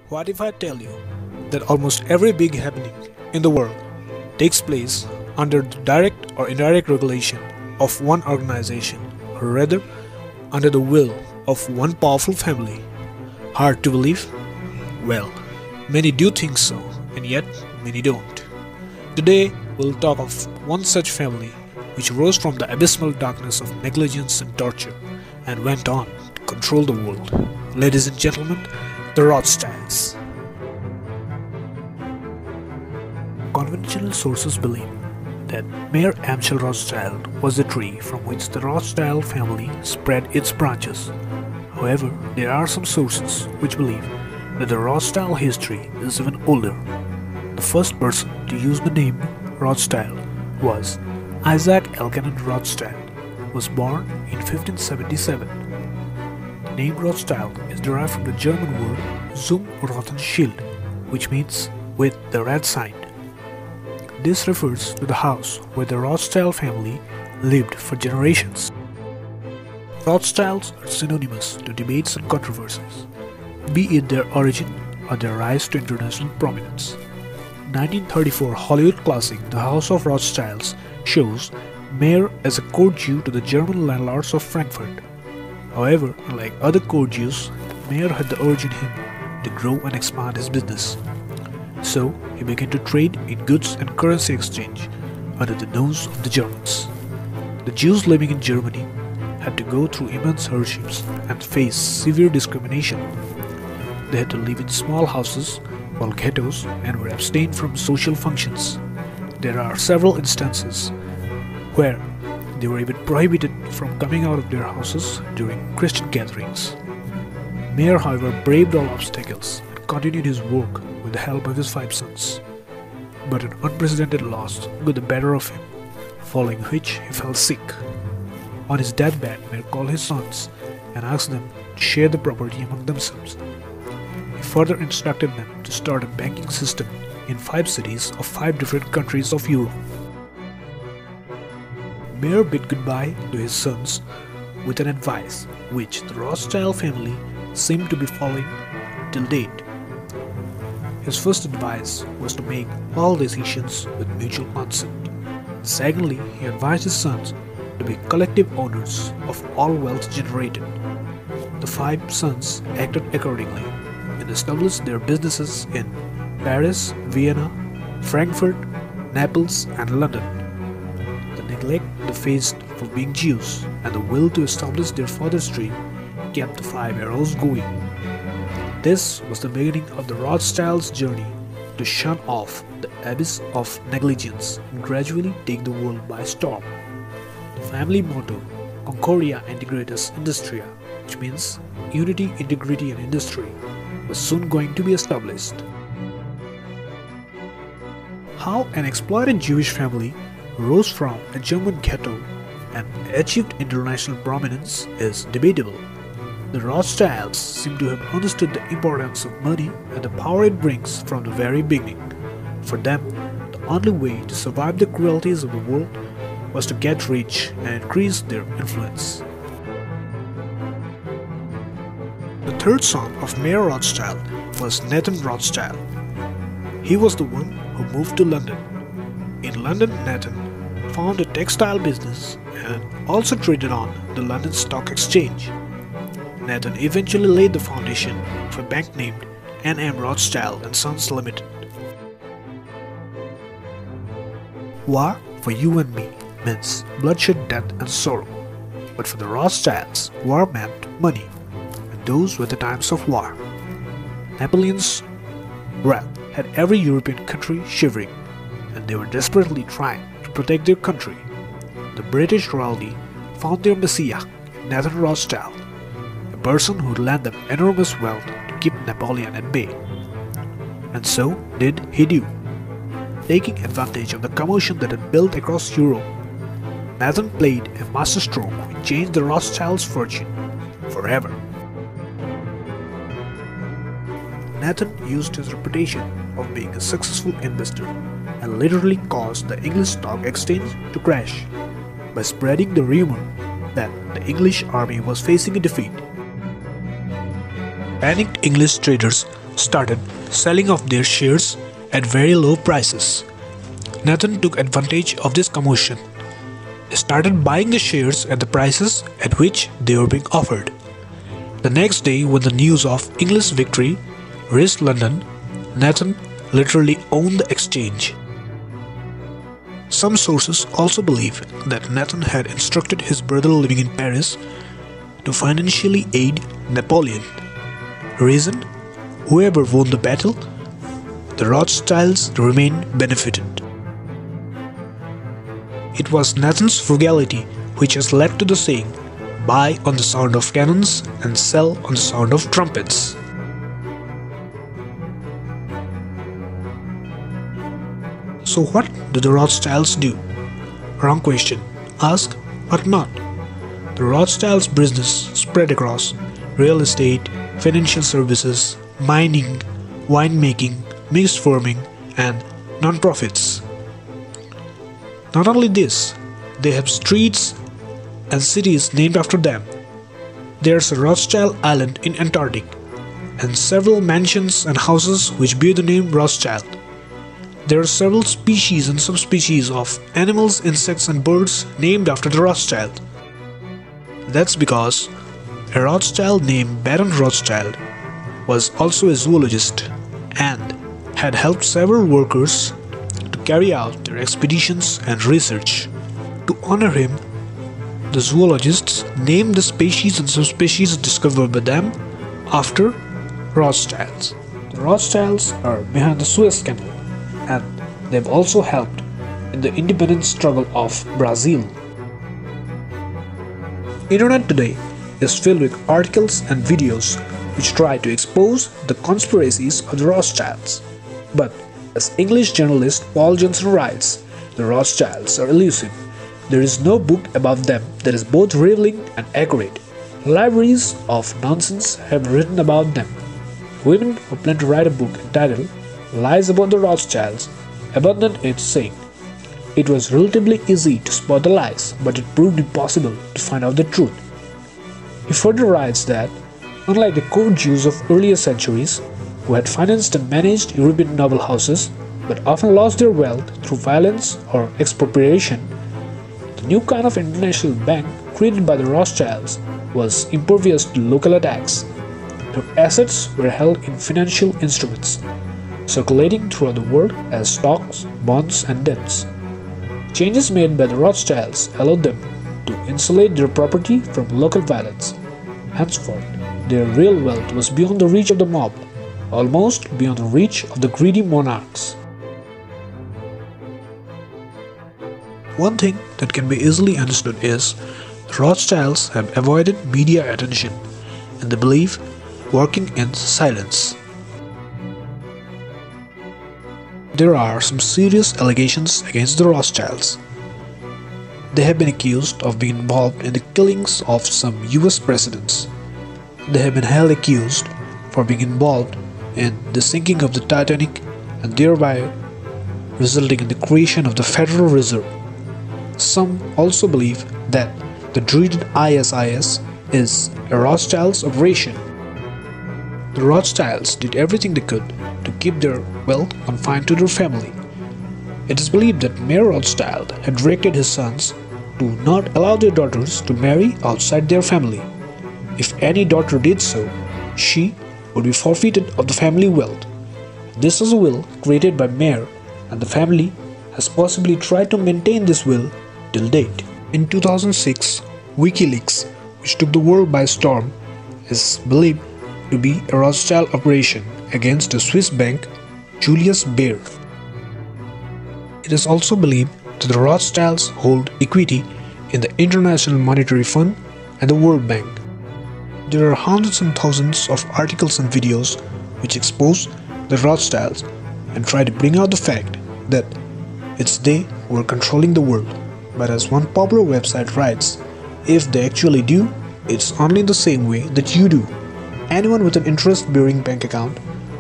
What if I tell you that almost every big happening in the world takes place under the direct or indirect regulation of one organization, or rather, under the will of one powerful family? Hard to believe? Well, many do think so, and yet many don't. Today, we'll talk of one such family which rose from the abysmal darkness of negligence and torture and went on to control the world. Ladies and gentlemen, the Rothschilds. Conventional sources believe that Mayor Amschel Rothschild was the tree from which the Rothschild family spread its branches. However, there are some sources which believe that the Rothschild history is even older. The first person to use the name Rothschild was Isaac Elkanan Rothschild, who was born in 1577. The name Rothschild is derived from the German word zum Rothschild, which means with the red sign. This refers to the house where the Rothschild family lived for generations. Rothschilds are synonymous to debates and controversies, be it their origin or their rise to international prominence. 1934 Hollywood classic The House of Rothschilds shows Mayer as a court Jew to the German landlords of Frankfurt. However, unlike other court Jews, Mayer had the urge in him to grow and expand his business. So, he began to trade in goods and currency exchange under the nose of the Germans. The Jews living in Germany had to go through immense hardships and face severe discrimination. They had to live in small houses called ghettos and were abstained from social functions. There are several instances where they were even prohibited from coming out of their houses during Christian gatherings. Mayer, however, braved all obstacles and continued his work with the help of his 5 sons. But an unprecedented loss got the better of him, following which he fell sick. On his deathbed, Mayer called his sons and asked them to share the property among themselves. He further instructed them to start a banking system in 5 cities of 5 different countries of Europe. Mayer bid goodbye to his sons with an advice which the Rothschild family seemed to be following till date. His first advice was to make all decisions with mutual consent. Secondly, he advised his sons to be collective owners of all wealth generated. The 5 sons acted accordingly and established their businesses in Paris, Vienna, Frankfurt, Naples, and London. The neglect they faced for being Jews and the will to establish their father's tree kept the 5 arrows going. This was the beginning of the Rothschilds' journey to shun off the abyss of negligence and gradually take the world by storm. The family motto, Concordia Integritas Industria, which means unity, integrity and industry, was soon going to be established. How an exploited Jewish family rose from a German ghetto and achieved international prominence is debatable. The Rothschilds seem to have understood the importance of money and the power it brings from the very beginning. For them, the only way to survive the cruelties of the world was to get rich and increase their influence. The third son of Mayer Rothschild was Nathan Rothschild. He was the one who moved to London. In London, Nathan found a textile business and also traded on the London Stock Exchange. Nathan eventually laid the foundation of a bank named N.M. Rothschild & Sons Limited. War for you and me means bloodshed, death and sorrow. But for the Rothschilds, war meant money, and those were the times of war. Napoleon's wrath had every European country shivering, and they were desperately trying to protect their country. The British royalty found their messiah in Nathan Rothschild, a person who lent them enormous wealth to keep Napoleon at bay. And so did he do. Taking advantage of the commotion that had built across Europe, Nathan played a masterstroke which changed the Rothschilds' fortune forever. Nathan used his reputation of being a successful investor and literally caused the English stock exchange to crash by spreading the rumor that the English army was facing a defeat. Panicked English traders started selling off their shares at very low prices. Nathan took advantage of this commotion. They started buying the shares at the prices at which they were being offered. The next day, when the news of English victory reached London, Nathan literally owned the exchange. Some sources also believe that Nathan had instructed his brother living in Paris to financially aid Napoleon. Reason: whoever won the battle, the Rothschilds remained benefited. It was Nathan's frugality which has led to the saying, "Buy on the sound of cannons and sell on the sound of trumpets." So what do the Rothschilds do? Wrong question. Ask what not. The Rothschilds' business spread across real estate, financial services, mining, winemaking, mixed farming, and non-profits. Not only this, they have streets and cities named after them. There's a Rothschild Island in Antarctic, and several mansions and houses which bear the name Rothschild. There are several species and subspecies of animals, insects, and birds named after the Rothschild. That's because a Rothschild named Baron Rothschild was also a zoologist and had helped several workers to carry out their expeditions and research. To honor him, the zoologists named the species and subspecies discovered by them after Rothschilds. The Rothschilds are behind the Suez Canal, and they've also helped in the independence struggle of Brazil. Internet today is filled with articles and videos which try to expose the conspiracies of the Rothschilds. But as English journalist Paul Johnson writes, the Rothschilds are elusive. There is no book about them that is both revealing and accurate. Libraries of nonsense have been written about them. Women who plan to write a book entitled Lies About the Rothschilds abandoned it, saying, "It was relatively easy to spot the lies, but it proved impossible to find out the truth." He further writes that, unlike the court Jews of earlier centuries, who had financed and managed European noble houses, but often lost their wealth through violence or expropriation, the new kind of international bank created by the Rothschilds was impervious to local attacks. Their assets were held in financial instruments, circulating throughout the world as stocks, bonds, and debts. Changes made by the Rothschilds allowed them to insulate their property from local violence. Henceforth, their real wealth was beyond the reach of the mob, almost beyond the reach of the greedy monarchs. One thing that can be easily understood is the Rothschilds have avoided media attention, and they believe working in silence. There are some serious allegations against the Rothschilds. They have been accused of being involved in the killings of some US presidents. They have been held accused for being involved in the sinking of the Titanic and thereby resulting in the creation of the Federal Reserve. Some also believe that the dreaded ISIS is a Rothschild's operation. The Rothschilds did everything they could to keep their wealth confined to their family. It is believed that Mayor Rothschild had directed his sons to not allow their daughters to marry outside their family. If any daughter did so, she would be forfeited of the family wealth. This is a will created by Mayor, and the family has possibly tried to maintain this will till date. In 2006, WikiLeaks, which took the world by storm, is believed to be a Rothschild operation against the Swiss bank Julius Baer. It is also believed that the Rothschilds hold equity in the International Monetary Fund and the World Bank. There are hundreds and thousands of articles and videos which expose the Rothschilds and try to bring out the fact that it's they who are controlling the world. But as one popular website writes, if they actually do, it's only in the same way that you do. Anyone with an interest-bearing bank account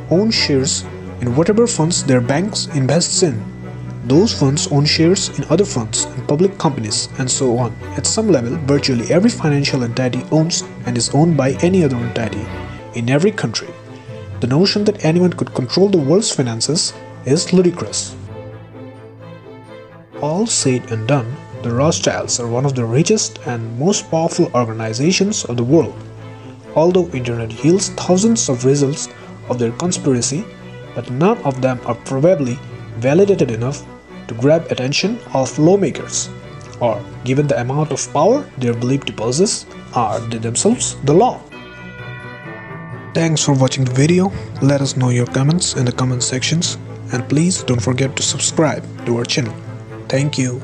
owns shares in whatever funds their banks invests in. Those funds own shares in other funds and public companies, and so on. At some level, virtually every financial entity owns and is owned by any other entity in every country. The notion that anyone could control the world's finances is ludicrous. All said and done, the Rothschilds are one of the richest and most powerful organizations of the world. Although internet yields thousands of results of their conspiracy, but none of them are probably validated enough to grab attention of lawmakers, or given the amount of power they are believed to possess, are they themselves the law? Thanks for watching the video. Let us know your comments in the comment sections, and please don't forget to subscribe to our channel. Thank you.